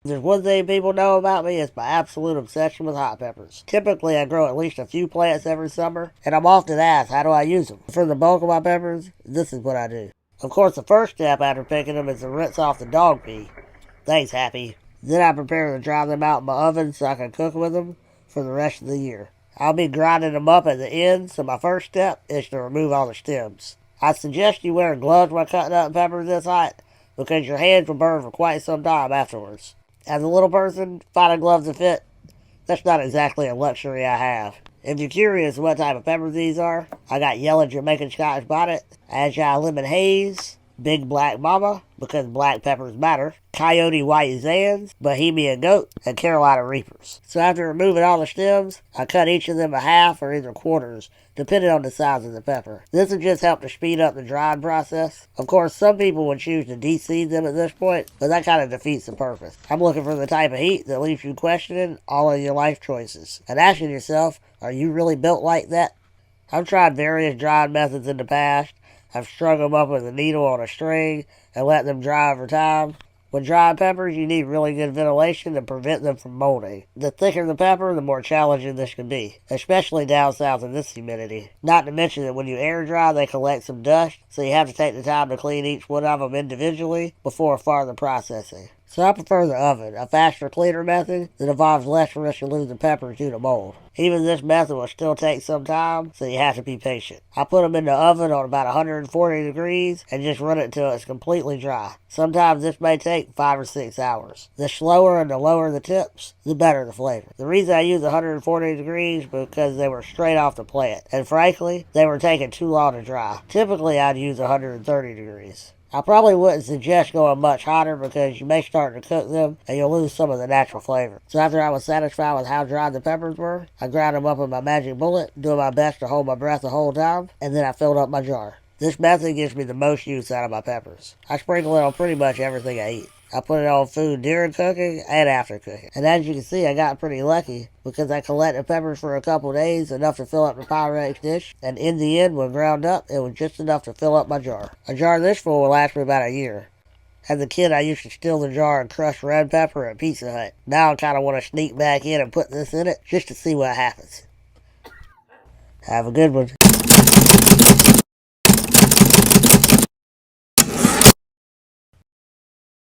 If there's one thing people know about me, it's my absolute obsession with hot peppers. Typically, I grow at least a few plants every summer, and I'm often asked, how do I use them? For the bulk of my peppers, this is what I do. Of course, the first step after picking them is to rinse off the dog pee. Thanks, Happy. Then I prepare to dry them out in my oven so I can cook with them for the rest of the year. I'll be grinding them up at the end, so my first step is to remove all the stems. I suggest you wear gloves while cutting up peppers this hot, because your hands will burn for quite some time afterwards. As a little person, finding gloves that fit, that's not exactly a luxury I have. If you're curious what type of peppers these are, I got yellow Jamaican Scotch bonnet, Agile lemon haze, Big Black Mama, because black peppers matter, Coyote White Zans, Bohemian Goat, and Carolina Reapers. So after removing all the stems, I cut each of them a half or either quarters, depending on the size of the pepper. This will just help to speed up the drying process. Of course, some people would choose to de-seed them at this point, but that kind of defeats the purpose. I'm looking for the type of heat that leaves you questioning all of your life choices, and asking yourself, are you really built like that? I've tried various drying methods in the past. I've strung them up with a needle on a string and let them dry over time. With dried peppers, you need really good ventilation to prevent them from molding. The thicker the pepper, the more challenging this can be, especially down south in this humidity. Not to mention that when you air dry, they collect some dust, so you have to take the time to clean each one of them individually before further processing. So I prefer the oven, a faster, cleaner method that involves less risk of losing peppers due to mold. Even this method will still take some time, so you have to be patient. I put them in the oven on about 140 degrees and just run it until it's completely dry. Sometimes this may take 5 or 6 hours. The slower and the lower the temps, the better the flavor. The reason I use 140 degrees is because they were straight off the plant, and frankly, they were taking too long to dry. Typically, I'd use 130 degrees. I probably wouldn't suggest going much hotter because you may start to cook them and you'll lose some of the natural flavor. So after I was satisfied with how dry the peppers were, I ground them up with my magic bullet, doing my best to hold my breath the whole time, and then I filled up my jar. This method gives me the most use out of my peppers. I sprinkle it on pretty much everything I eat. I put it on food during cooking and after cooking. And as you can see, I got pretty lucky because I collected peppers for a couple days, enough to fill up the Pyrex dish. And in the end, when ground up, it was just enough to fill up my jar. A jar this full will last me about a year. As a kid, I used to steal the jar and crush red pepper at Pizza Hut. Now I kind of want to sneak back in and put this in it just to see what happens. Have a good one.